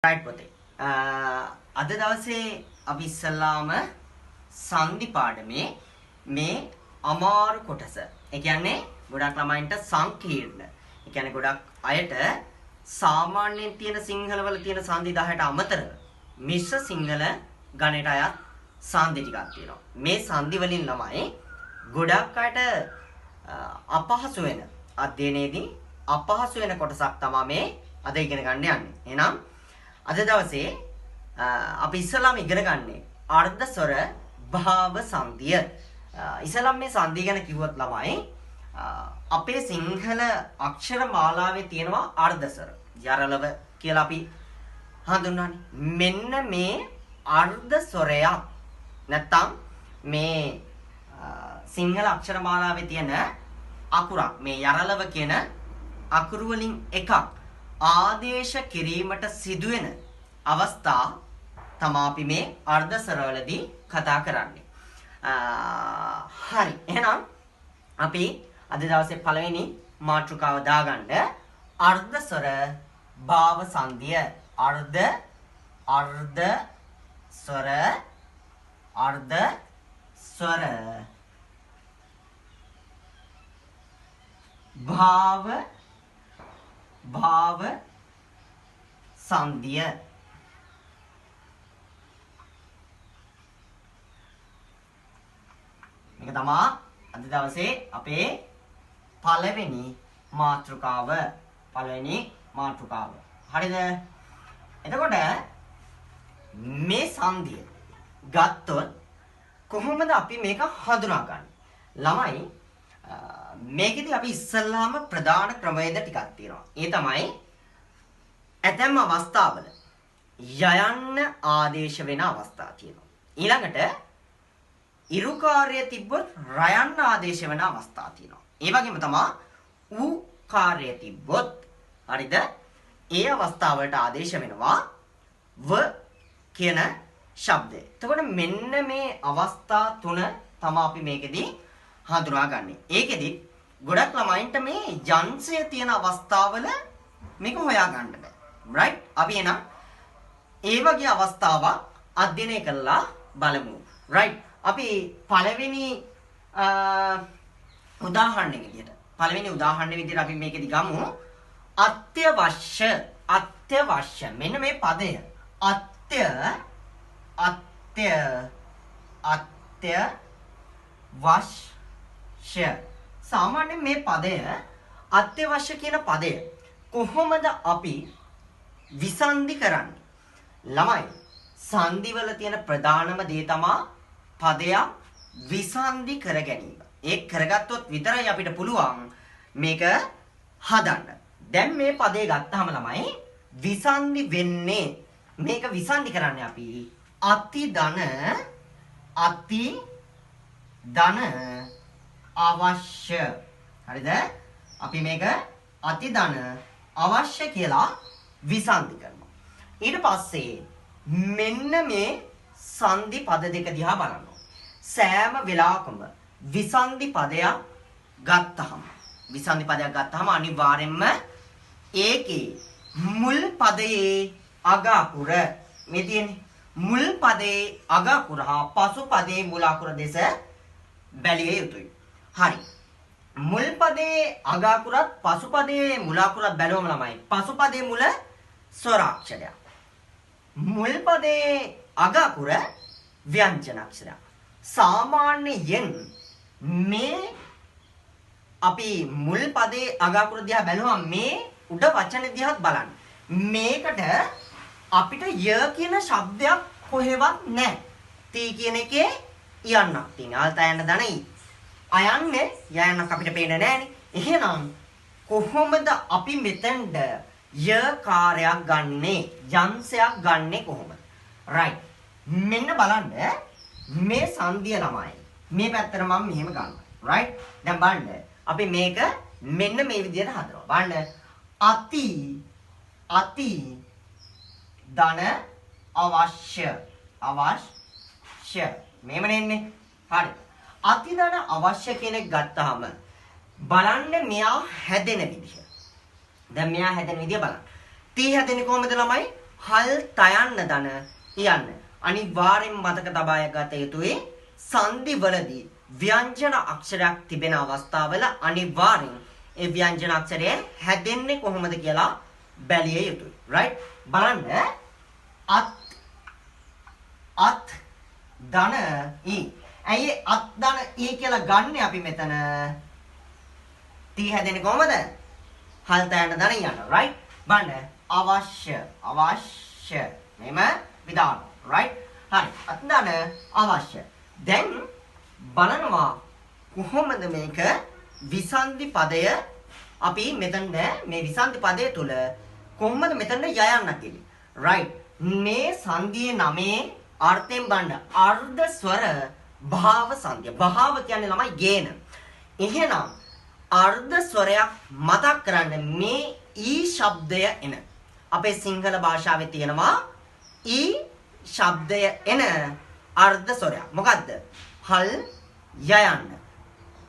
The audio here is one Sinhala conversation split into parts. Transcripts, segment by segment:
right පොතේ. අද දවසේ අපි ඉස්සල්ලාම සංදි පාඩමේ මේ අමාරු කොටස. ඒ කියන්නේ ගොඩක් ළමයින්ට සංකීර්ණ. ඒ කියන්නේ ගොඩක් අයට සාමාන්‍යයෙන් තියෙන සිංහල වල තියෙන සංදි 10ට අමතරව මිශ්‍ර සිංහල ගණයට අයත් සංදි ටිකක් තියෙනවා. මේ සංදි වලින් ළමයි ගොඩක් අයට අපහසු වෙන අධ්‍යයනයේදී අපහසු වෙන කොටසක් තමයි මේ අද ඉගෙන ගන්න යන්නේ. එහෙනම් අද දවසේ අපි ඉස්සලාම ඉගෙන ගන්නේ අර්ධ ස්වර භාව සංධිය. ඉස්සලාම මේ සංධිය ගැන කිව්වොත් ළමයි අපේ සිංහල අක්ෂර මාලාවේ තියෙනවා අර්ධ ස්වර. යරලව කියලා අපි හඳුන්වන්නේ. මෙන්න මේ අර්ධ ස්වරයක් නැත්තම් මේ සිංහල අක්ෂර මාලාවේ තියෙන අකුරක් මේ යරලව කියන අකුරු වලින් එකක් ආදේශ කිරීමට සිදුවෙන අවස්ථා තමයි අපි මේ අර්ධ ස්වරවලදී කතා කරන්නේ. හරි. එහෙනම් අපි අද දවසේ පළවෙනි මාතෘකාව දාගන්න අර්ධ ස්වර භාව සංධිය. අර්ධ ස්වර භාව සංධිය. මේක තමයි අද දවසේ අපේ පළවෙනි මාතෘකාව. හරිද? එතකොට මේ සංධිය ගත්තොත් කොහොමද අපි මේක හඳුනාගන්නේ? ළමයි මේකෙදි අපි ඉස්සල්ලාම ප්‍රධාන ක්‍රමවේද ටිකක් තියෙනවා. ඒ තමයි ඇතැම් අවස්ථාවල යයන්න ආදේශ වෙන අවස්ථා තියෙනවා. ඊළඟට ඉරුකාර්ය තිබ්බොත් රයන්න ආදේශ වෙන අවස්ථා තියෙනවා. ඒ වගේම තමයි ඌ කාර්ය තිබ්බොත් හරිද? ඒ අවස්ථාවලට ආදේශ වෙනවා ව කියන ශබ්දය. එතකොට මෙන්න මේ අවස්ථා තුන තමයි අපි මේකෙදි හඳුනාගන්නේ. ඒකෙදි ගොඩක් ළමයින්ට මේ යන්සය තියෙන අවස්ථාවල මේක හොයාගන්න බෑ. right? අපි එනම් ඒ වගේ අවස්ථාවක් අධ්‍යයනය කරලා බලමු. right? අපි පළවෙනි උදාහරණයක් විදිහට අපි මේකෙදි ගමු අත්‍යවශ්‍ය මෙන්න මේ පදය අත්‍යවශ්‍ය සාමාන්‍යයෙන් මේ පදය අත්‍යවශ්‍ය කියන පදය කොහොමද අපි විසන්ධි කරන්නේ? ළමයි සංධි වල තියෙන ප්‍රධානම දේ තමයි පදයක් විසන්ධි කර ගැනීම. ඒක කරගත්තොත් විතරයි අපිට පුළුවන් මේක හදන්න. දැන් මේ පදේ ගත්තාම ළමයි විසන්ධි වෙන්නේ මේක විසන්ධි කරන්නේ අපි අති ධන අවශ්‍ය. හරිද? අපි මේක අති ධන අවශ්‍ය කියලා විසන්ධි කරනවා. ඊට පස්සේ මෙන්න මේ සංධි පද දෙක දිහා බලන්න. සෑම වෙලාවකම විසන්ධි පදයක් ගත්තාම අනිවාර්යෙන්ම ඒකේ මුල් පදයේ අග අකුර මේ තියෙන්නේ. මුල් පදයේ අග අකුර හා පසු පදයේ මුල අකුර දෙස බැලිය යුතුයි. හරි. මුල් පදයේ අග අකුරත් පසු පදයේ මුල අකුරත් බැලුවම ළමයි පසු පදයේ මුල ස්වරාක්ෂරයක්. මුල් පදයේ අග අකුර ව්‍යංජන අක්ෂරයක්. සාමාන්‍යයෙන් මේ අපි මුල් පදයේ අග අකුර දිහා බැලුවම මේ උඩ වචන දිහාත් බලන්න. මේකට අපිට ය කියන ශබ්දයක් කොහෙවත් නැහැ. තී කියන එකේ යන්නක් තියෙනවා. අල්තයන්ට දනයි. අයන්නේ යයන්නක් අපිට පේන්නේ නැහනේ. එහෙනම් කොහොමද අපි මෙතෙන්ද ය කාර්යයක් ගන්නෙ? යංශයක් ගන්නෙ කොහොමද? right. මෙන්න බලන්න මේ සංධිය ළමයි. මේ පැත්තට මම මෙහෙම ගන්නවා. right. දැන් බලන්න අපි මේක මෙන්න මේ විදිහට හදනවා. බලන්න අති ධන අවශ්‍ය මේම නෙන්නේ. හරි. අති ධන අවශ්‍ය කෙනෙක් ගත්තාම බලන්න මෙයා හැදෙන විදිහ. දැන් මෙයා හැදෙන විදිය බලන්න. T හැදෙන්නේ කොහොමද ළමයි? හල් තයන්න දන යන්න. අනිවාර්යෙන් මතක තබා ගත යුතුයි සංදි වලදී ව්‍යංජන අක්ෂරයක් තිබෙන අවස්ථාවල අනිවාර්යෙන් ඒ ව්‍යංජන අක්ෂරය හැදෙන්නේ කොහොමද කියලා බැලිය යුතුයි. right? බලන්න අත් ධන ඊ. ඇයි අත් ධන ඊ කියලා ගන්න අපි මෙතන තී හැදෙන්නේ කොහමද? හල් තයන්න ධන යන. right? බලන්න අවශ්‍ය මෙම විධාන. right? හරි. අත් ධන අවශ්‍ය. දැන් බලනවා කොහොමද මේක විසන්ධි පදය අපි මෙතන මේ විසන්ධි පදය තුල කොහොමද මෙතන යයන්න කියලා. right? මේ සංධියේ නමේ අර්ථයෙන් බලන්න අර්ධ ස්වර භාව සංධිය. භාව කියන්නේ ළමයි ගේන. එහෙනම් අර්ධ ස්වරයක් මතක් කරන්න මේ ඊ ශබ්දය එන. අපේ සිංහල භාෂාවේ තියෙනවා ඊ ශබ්දය එන අර්ධ ස්වරයක්. මොකද්ද? හල් යයන්න.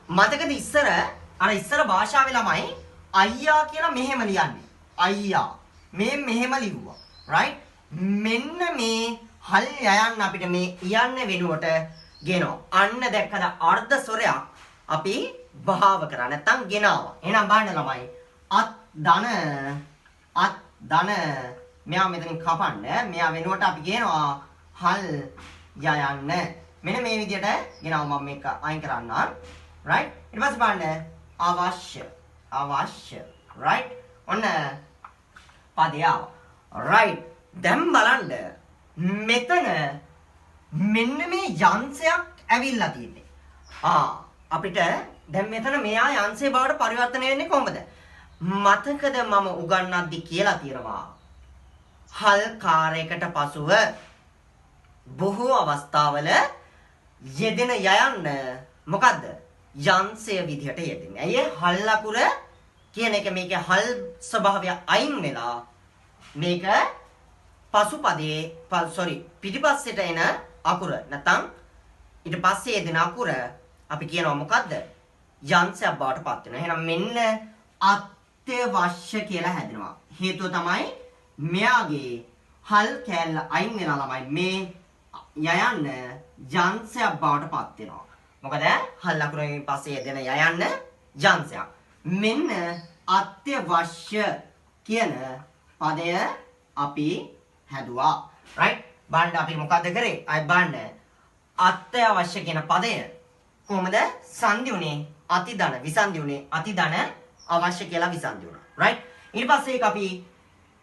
මතකද ඉස්සර භාෂාවේ ළමයි අයියා කියලා මෙහෙම ලියන්නේ. අයියා. මේ මෙහෙම ලිව්වා. right? මෙන්න මේ හල් යයන්න අපිට මේ යන්න වෙනුවට ගෙනවා. අන්න දැක්කද අර්ධ ස්වරයක් අපි භාව කරා නැත්තම් ගෙනාවා. එහෙනම් බලන්න ළමයි අත් ධන මෙයා මෙතනින් කපන්න. මෙයා වෙනුවට අපි කියනවා හල් යයන්න. මෙන්න මේ විදිහට ගෙනාව මම මේක අයින් කරන්නම්. right? ඊට පස්සේ බලන්න අවශ්‍ය. right? ඔන්න පදය ආවා. right? දැන් බලන්න මෙතන මෙන්න මේ යංශයක් ඇවිල්ලා තියෙන්නේ. අපිට දැන් මෙතන මෙයා යංශේ බවට පරිවර්තනය වෙන්නේ කොහොමද? මතකද මම උගන්වද්දි කියලා තියෙනවා. හල් කාරයකට පසුව බොහෝ අවස්ථාවල යෙදෙන යයන්න මොකද්ද? යංශය විදිහට යෙදෙන්නේ. ඇයි හල් අකුර කියන එක මේකේ හල් ස්වභාවය අයින් වෙලා මේක පසුපදයේ පිටිපස්සෙට එන අකුර නැත්නම් ඊට පස්සේ යෙදෙන අකුර අපි කියනවා මොකද්ද? යංශයක් බවට පත් වෙනවා. එහෙනම් මෙන්න අත්‍යවශ්‍ය කියලා හැදෙනවා. හේතුව තමයි මෙයාගේ හල් කැල්ල අයින් වෙනවා ළමයි. මේ යයන්න යංශයක් බවට පත් වෙනවා. මොකද හල් අකුරෙන් පස්සේ යෙදෙන යයන්න යංශයක්. මෙන්න අත්‍යවශ්‍ය කියන පදය අපි හැදුවා. right? බලන්න අපි මොකද්ද කරේ? අය බලන්න අත්‍යවශ්‍ය කියන පදය කොහොමද සංධි උනේ? අතිදන විසන්ධි උනේ අතිදන අවශ්‍ය කියලා විසන්ධි වුණා. right? ඊට පස්සේ ඒක අපි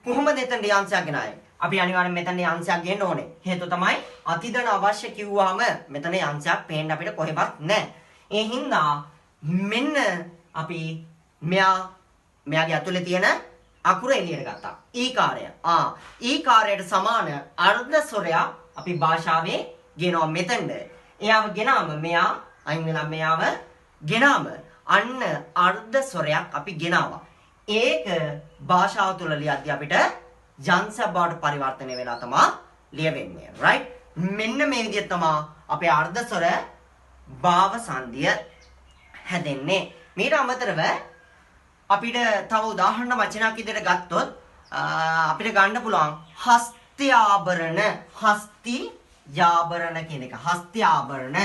කොහොමද එතන යංශයක් ගෙනාවේ? අපි අනිවාර්යෙන් මෙතන යංශයක් ගේන්න ඕනේ. හේතුව තමයි අතිදන අවශ්‍ය කිව්වහම මෙතන යංශයක් පේන්න අපිට කොහෙවත් නැහැ. ඒ හින්දා මෙන්න අපි මෙයාගේ ඇතුලේ තියෙන අකුර එළියට ගත්තා. ඊකාරය. ඊකාරයට සමාන අර්ධ ස්වරයක් අපි භාෂාවේ ගෙනවා මෙතෙන්ද. එයාව ගෙනාම මෙයා අයින් වෙලා මෙයාව ගෙනාම අන්න අර්ධ ස්වරයක් අපි ගෙනාවා. ඒක භාෂාව තුළ ලියද්දී අපිට යංශයක් බවට පරිවර්තනය වෙලා තමයි ලියවෙන්නේ. right? මෙන්න මේ විදිහට තමයි අපේ අර්ධ ස්වර භාව සංධිය හැදෙන්නේ. මීට අමතරව අපිට තව උදාහරණ වචනයක් විදිහට ගත්තොත් අපිට ගන්න පුළුවන් හස්ත්‍යාභරණ කියන එක. හස්ත්‍යාභරණ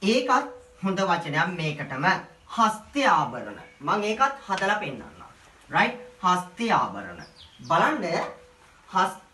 ඒකත් හොඳ වචනයක් මේකටම හස්ත්‍යාභරණ. මම ඒකත් හදලා පෙන්නන්නම්. right? හස්ත්‍යාභරණ. බලන්න